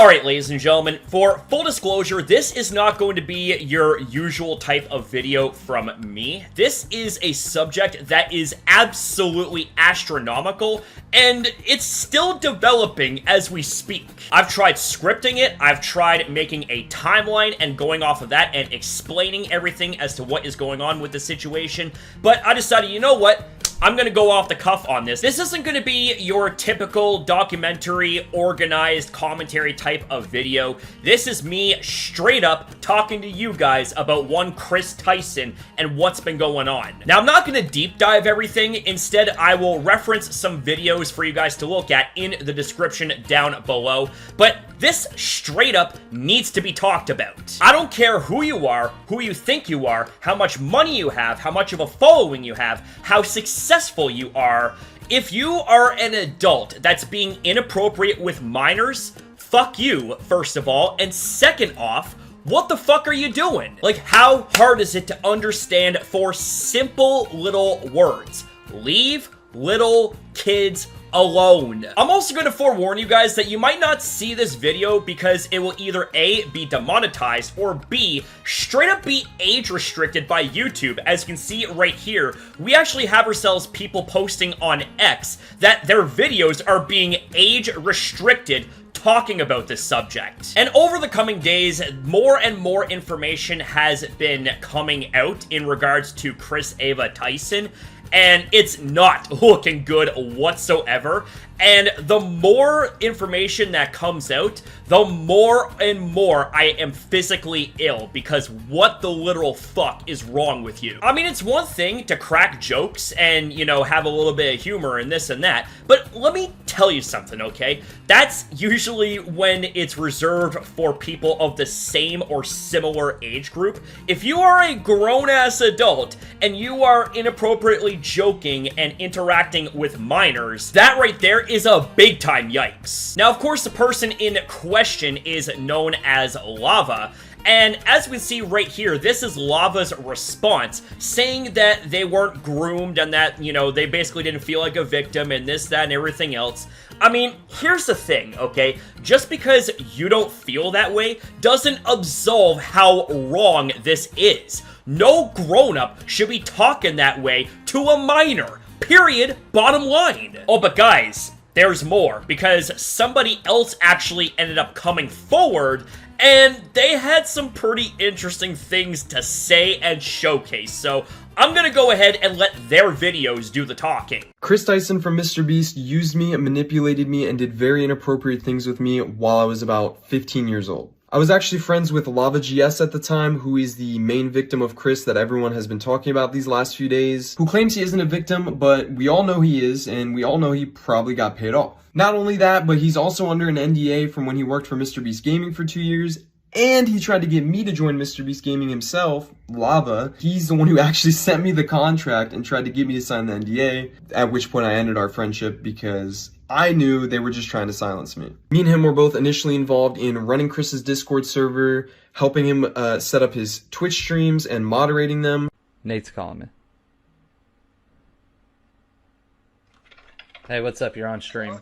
Alright, ladies and gentlemen, for full disclosure, this is not going to be your usual type of video from me. This is a subject that is absolutely astronomical, and it's still developing as we speak. I've tried scripting it, I've tried making a timeline and going off of that and explaining everything as to what is going on with the situation, but I decided, you know what? I'm gonna go off the cuff on this. This isn't gonna be your typical documentary, organized commentary type of video. This is me straight up talking to you guys about one Kris Tyson and what's been going on. Now, I'm not gonna deep dive everything. Instead, I will reference some videos for you guys to look at in the description down below. But this straight up needs to be talked about. I don't care who you are, who you think you are, how much money you have, how much of a following you have, how successful you are. If you are an adult that's being inappropriate with minors, fuck you, first of all, and second off, what the fuck are you doing? Like, how hard is it to understand 4 simple little words? Leave little kids alone. I'm also going to forewarn you guys that you might not see this video because it will either A, be demonetized, or B, straight up be age restricted by YouTube. As you can see right here, we actually have ourselves people posting on X that their videos are being age restricted talking about this subject. And over the coming days, more and more information has been coming out in regards to Kris Tyson, and it's not looking good whatsoever. And the more information that comes out, the more and more I am physically ill, because what the literal fuck is wrong with you? I mean, it's one thing to crack jokes and, you know, have a little bit of humor and this and that, but let me tell you something, okay? That's usually when it's reserved for people of the same or similar age group. If you are a grown-ass adult and you are inappropriately joking and interacting with minors, that right there is a big-time yikes. Now, of course, the person in question is known as Lava, and as we see right here, this is Lava's response, saying that they weren't groomed and that, you know, they basically didn't feel like a victim and this, that, and everything else. I mean, here's the thing, okay? Just because you don't feel that way doesn't absolve how wrong this is. No grown-up should be talking that way to a minor. Period. Bottom line. Oh, but guys, there's more, because somebody else actually ended up coming forward, and they had some pretty interesting things to say and showcase, so I'm gonna go ahead and let their videos do the talking. Kris Tyson from MrBeast used me, manipulated me, and did very inappropriate things with me while I was about 15 years old. I was actually friends with Lava GS at the time, who is the main victim of Kris that everyone has been talking about these last few days, who claims he isn't a victim, but we all know he is, and we all know he probably got paid off. Not only that, but he's also under an NDA from when he worked for MrBeast Gaming for 2 years, and he tried to get me to join MrBeast Gaming himself, Lava. He's the one who actually sent me the contract and tried to get me to sign the NDA, at which point I ended our friendship because I knew they were just trying to silence me. Me and him were both initially involved in running Kris's Discord server, helping him set up his Twitch streams and moderating them. Nate's calling me. Hey, what's up? You're on stream.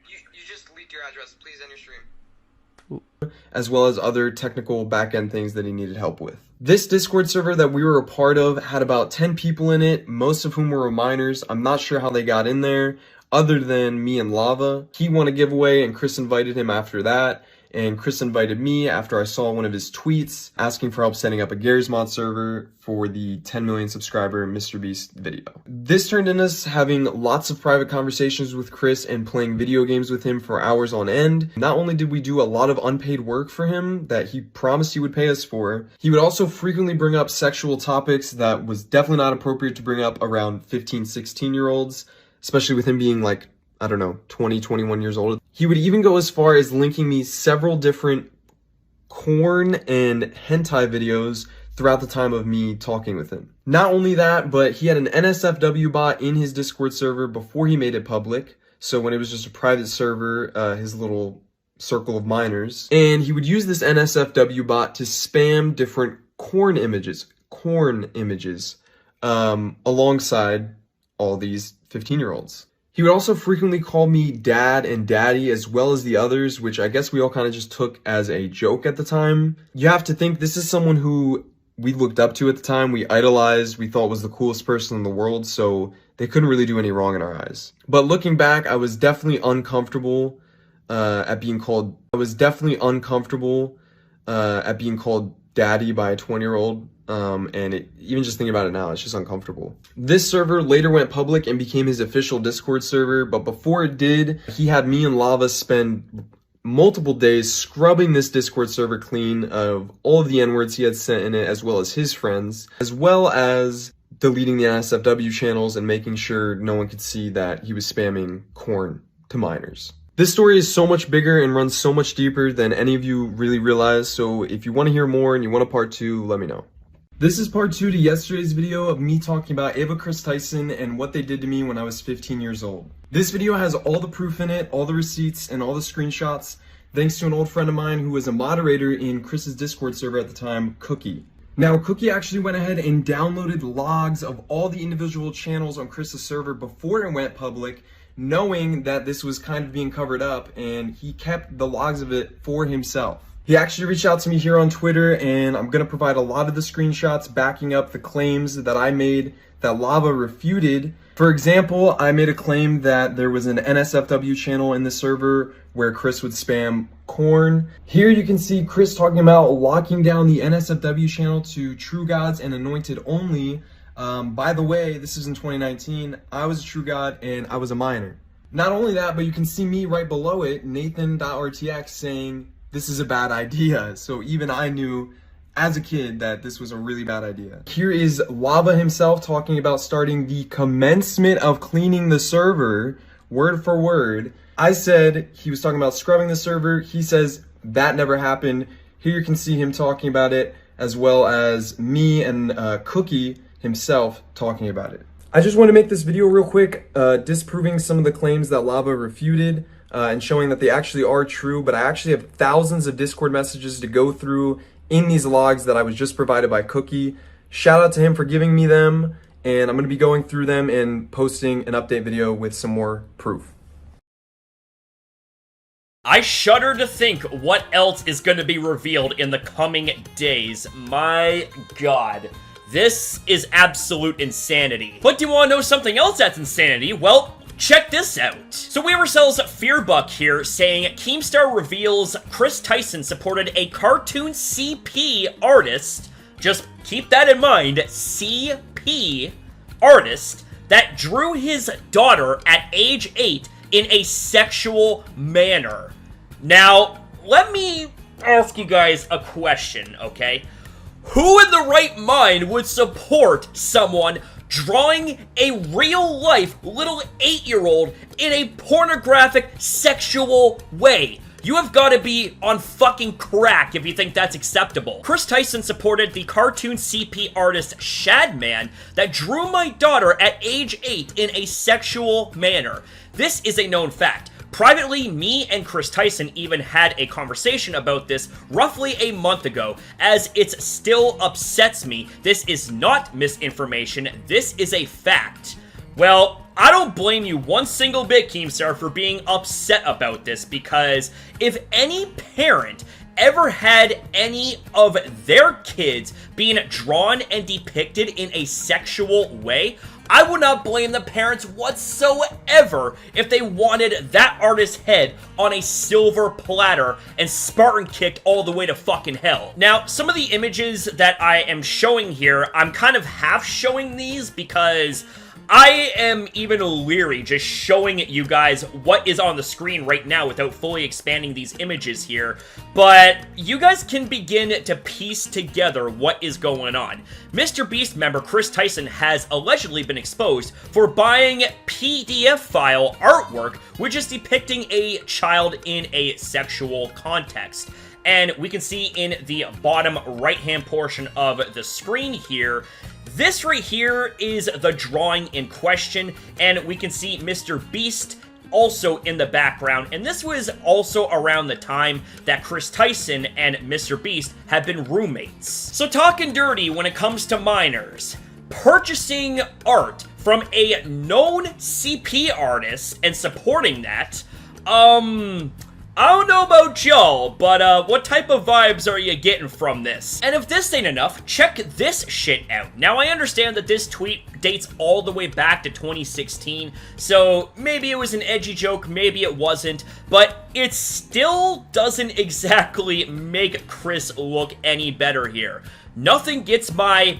You just leaked your address. Please end your stream. As well as other technical back-end things that he needed help with. This Discord server that we were a part of had about 10 people in it, most of whom were minors. I'm not sure how they got in there, other than me and Lava. He won a giveaway and Kris invited him after that, and Kris invited me after I saw one of his tweets asking for help setting up a Garry's Mod server for the 10 million subscriber MrBeast video. This turned into us having lots of private conversations with Kris and playing video games with him for hours on end. Not only did we do a lot of unpaid work for him that he promised he would pay us for, he would also frequently bring up sexual topics that was definitely not appropriate to bring up around 15, 16-year-olds, especially with him being like, I don't know, 20, 21 years old. He would even go as far as linking me several different porn and hentai videos throughout the time of me talking with him. Not only that, but he had an NSFW bot in his Discord server before he made it public. So when it was just a private server, his little circle of minors. And he would use this NSFW bot to spam different corn images, alongside all these 15-year-olds. He would also frequently call me dad and daddy, as well as the others, which I guess we all kind of just took as a joke at the time. You have to think this is someone who we looked up to at the time, we idolized, we thought was the coolest person in the world, so they couldn't really do any wrong in our eyes. But looking back, I was definitely uncomfortable at being called daddy by a 20-year-old. Even just thinking about it now, it's just uncomfortable. This server later went public and became his official Discord server, but before it did, he had me and Lava spend multiple days scrubbing this Discord server clean of all of the N-words he had sent in it, as well as his friends, as well as deleting the NSFW channels and making sure no one could see that he was spamming corn to minors. This story is so much bigger and runs so much deeper than any of you really realize, so if you want to hear more and you want a part 2, let me know. This is part 2 to yesterday's video of me talking about Kris Tyson and what they did to me when I was 15 years old. This video has all the proof in it, all the receipts, and all the screenshots, thanks to an old friend of mine who was a moderator in Chris's Discord server at the time, Cookie. Now, Cookie actually went ahead and downloaded logs of all the individual channels on Chris's server before it went public, knowing that this was kind of being covered up, and he kept the logs of it for himself. He actually reached out to me here on Twitter, and I'm going to provide a lot of the screenshots backing up the claims that I made that Lava refuted. For example, I made a claim that there was an NSFW channel in the server where Kris would spam corn. Here you can see Kris talking about locking down the NSFW channel to True Gods and Anointed only. By the way, this is in 2019. I was a True God and I was a minor. Not only that, but you can see me right below it, Nathan.rtx, saying, "This is a bad idea." So even I knew as a kid that this was a really bad idea. Here is Lava himself talking about starting the commencement of cleaning the server, word for word. I said he was talking about scrubbing the server. He says that never happened. Here you can see him talking about it, as well as me and Cookie himself talking about it. I just want to make this video real quick, disproving some of the claims that Lava refuted. And showing that they actually are true, but I actually have thousands of Discord messages to go through in these logs that I was just provided by Cookie. Shout out to him for giving me them, and I'm going to be going through them and posting an update video with some more proof. I shudder to think what else is going to be revealed in the coming days. My God. This is absolute insanity. But do you want to know something else that's insanity? Well, check this out. So we have ourselves Fearbuck here saying Keemstar reveals Kris Tyson supported a cartoon CP artist. Just keep that in mind. CP artist that drew his daughter at age 8 in a sexual manner. Now, let me ask you guys a question, okay? Who in the right mind would support someone drawing a real-life little 8-year-old in a pornographic sexual way? You have got to be on fucking crack if you think that's acceptable. Kris Tyson supported the cartoon CP artist Shadman that drew my daughter at age 8 in a sexual manner. This is a known fact. Privately, me and Kris Tyson even had a conversation about this roughly a month ago, as it still upsets me. This is not misinformation, this is a fact. Well, I don't blame you one single bit, Keemstar, for being upset about this, because if any parent ever had any of their kids being drawn and depicted in a sexual way, I would not blame the parents whatsoever if they wanted that artist's head on a silver platter and Spartan kicked all the way to fucking hell. Now, some of the images that I am showing here, I'm kind of half showing these because I am even leery just showing you guys what is on the screen right now without fully expanding these images here, but you guys can begin to piece together what is going on. MrBeast member Kris Tyson has allegedly been exposed for buying PDF file artwork which is depicting a child in a sexual context. And we can see in the bottom right-hand portion of the screen here, this right here is the drawing in question, and we can see MrBeast also in the background, and this was also around the time that Kris Tyson and MrBeast have been roommates. So talking dirty when it comes to minors, purchasing art from a known CP artist and supporting that, I don't know about y'all, but what type of vibes are you getting from this? And if this ain't enough, check this shit out. Now, I understand that this tweet dates all the way back to 2016, so maybe it was an edgy joke, maybe it wasn't, but it still doesn't exactly make Kris look any better here. Nothing gets my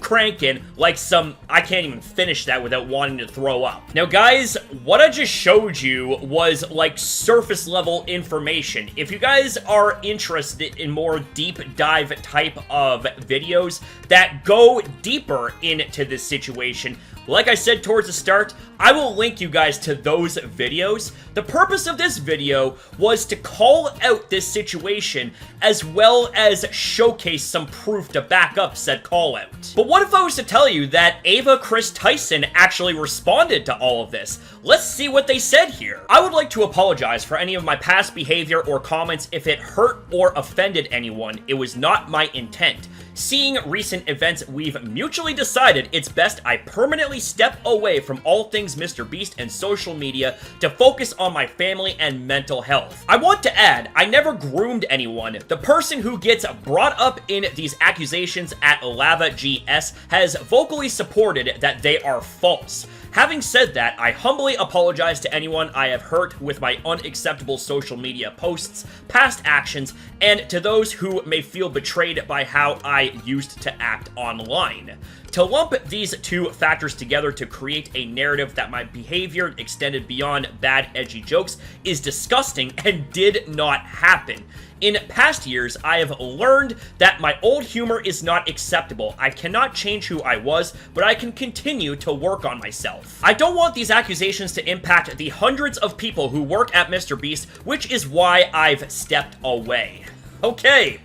cranking like some, I can't even finish that without wanting to throw up. Now guys, what I just showed you was like surface level information. If you guys are interested in more deep dive type of videos that go deeper into this situation, like I said towards the start, I will link you guys to those videos. The purpose of this video was to call out this situation as well as showcase some proof to back up said call out. But what if I was to tell you that Kris Tyson actually responded to all of this? Let's see what they said here. I would like to apologize for any of my past behavior or comments if it hurt or offended anyone. It was not my intent. Seeing recent events, we've mutually decided it's best I permanently step away from all things MrBeast and social media to focus on my family and mental health. I want to add, I never groomed anyone. The person who gets brought up in these accusations at Lava GS has vocally supported that they are false. Having said that, I humbly apologize to anyone I have hurt with my unacceptable social media posts, past actions, and to those who may feel betrayed by how I used to act online. To lump these two factors together to create a narrative that my behavior extended beyond bad edgy jokes is disgusting and did not happen. In past years, I have learned that my old humor is not acceptable. I cannot change who I was, but I can continue to work on myself. I don't want these accusations to impact the hundreds of people who work at MrBeast, which is why I've stepped away. Okay.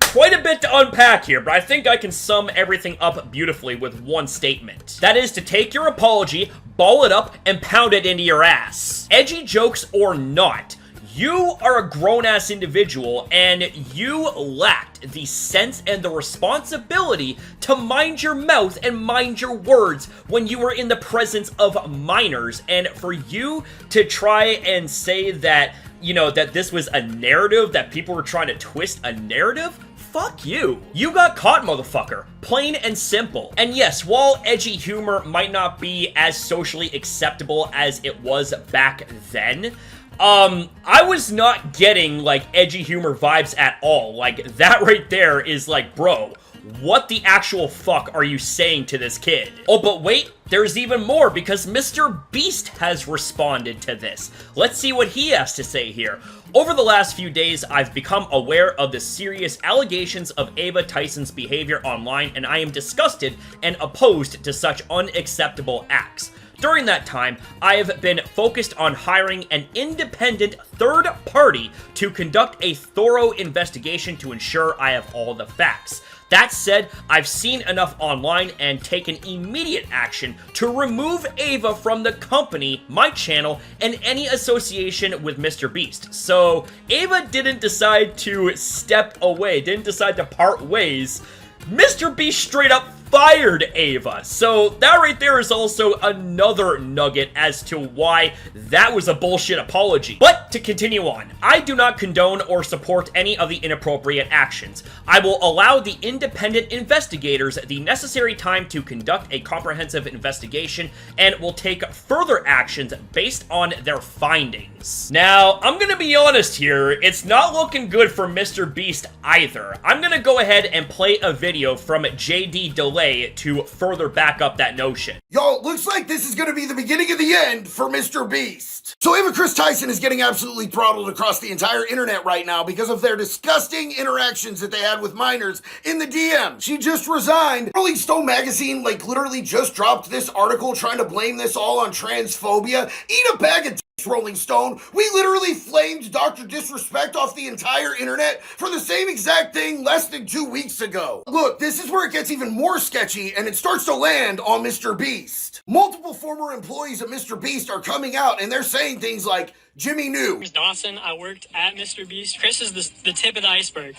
Quite a bit to unpack here, but I think I can sum everything up beautifully with one statement. That is to take your apology, ball it up, and pound it into your ass. Edgy jokes or not, you are a grown-ass individual, and you lacked the sense and the responsibility to mind your mouth and mind your words when you were in the presence of minors. And for you to try and say that, you know, that this was a narrative, that people were trying to twist a narrative, fuck you. You got caught, motherfucker. Plain and simple. And yes, while edgy humor might not be as socially acceptable as it was back then, I was not getting, like, edgy humor vibes at all. Like, that right there is like, bro, what the actual fuck are you saying to this kid? Oh, but wait, there's even more, because MrBeast has responded to this. Let's see what he has to say here. Over the last few days, I've become aware of the serious allegations of Ava Tyson's behavior online, and I am disgusted and opposed to such unacceptable acts. During that time, I have been focused on hiring an independent third party to conduct a thorough investigation to ensure I have all the facts. That said, I've seen enough online and taken immediate action to remove Ava from the company, my channel, and any association with MrBeast. So, Ava didn't decide to step away, didn't decide to part ways. MrBeast straight up fired Ava. So that right there is also another nugget as to why that was a bullshit apology. But to continue on, I do not condone or support any of the inappropriate actions. I will allow the independent investigators the necessary time to conduct a comprehensive investigation and will take further actions based on their findings. Now, I'm gonna be honest here, it's not looking good for MrBeast either. I'm gonna go ahead and play a video from JD Delay to further back up that notion. Y'all, looks like this is gonna be the beginning of the end for MrBeast. So Ava Kris Tyson is getting absolutely throttled across the entire internet right now because of their disgusting interactions that they had with minors in the DM. She just resigned. Rolling Stone magazine, like, literally just dropped this article trying to blame this all on transphobia. Eat a bag of Rolling Stone. We literally flamed Dr. Disrespect off the entire internet for the same exact thing less than 2 weeks ago. Look, this is where it gets even more sketchy and it starts to land on MrBeast. Multiple former employees of MrBeast are coming out and they're saying things like, Jimmy knew. Chris Dawson, I worked at MrBeast. Chris is the tip of the iceberg.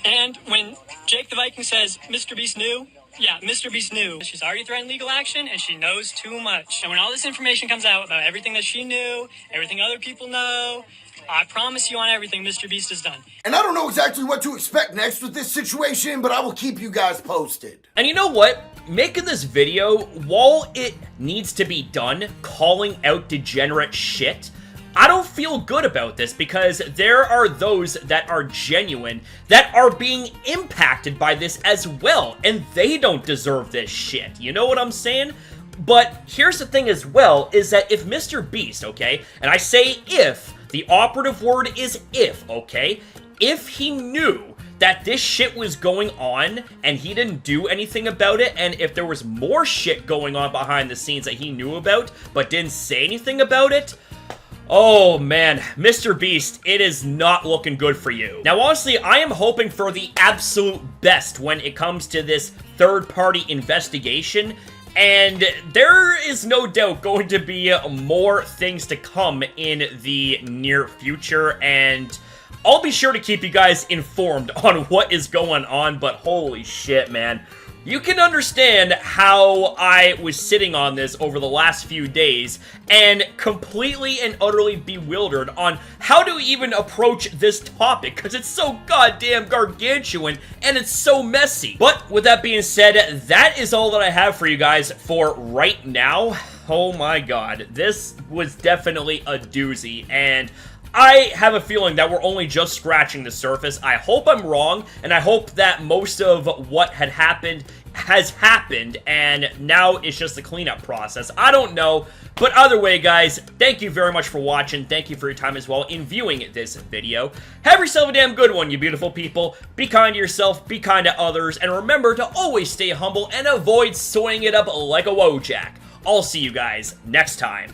And when Jake the Viking says MrBeast knew, Yeah, MrBeast knew. She's already threatened legal action, and she knows too much. And when all this information comes out about everything that she knew, everything other people know, I promise you on everything MrBeast has done. And I don't know exactly what to expect next with this situation, but I will keep you guys posted. And you know what? Making this video, while it needs to be done, calling out degenerate shit, I don't feel good about this because there are those that are genuine that are being impacted by this as well, and they don't deserve this shit. You know what I'm saying? But here's the thing as well, is that if MrBeast, okay, and I say if, the operative word is if, okay, if he knew that this shit was going on and he didn't do anything about it, and if there was more shit going on behind the scenes that he knew about but didn't say anything about it, oh man, MrBeast, it is not looking good for you. Now honestly, I am hoping for the absolute best when it comes to this third-party investigation, and there is no doubt going to be more things to come in the near future, and I'll be sure to keep you guys informed on what is going on, but holy shit, man. You can understand how I was sitting on this over the last few days and completely and utterly bewildered on how to even approach this topic because it's so goddamn gargantuan and it's so messy. But with that being said, that is all that I have for you guys for right now. Oh my god, this was definitely a doozy, and I have a feeling that we're only just scratching the surface. I hope I'm wrong, and I hope that most of what had happened has happened, and now it's just the cleanup process. I don't know, but either way, guys, thank you very much for watching. Thank you for your time as well in viewing this video. Have yourself a damn good one, you beautiful people. Be kind to yourself, be kind to others, and remember to always stay humble and avoid soying it up like a Wojak. I'll see you guys next time.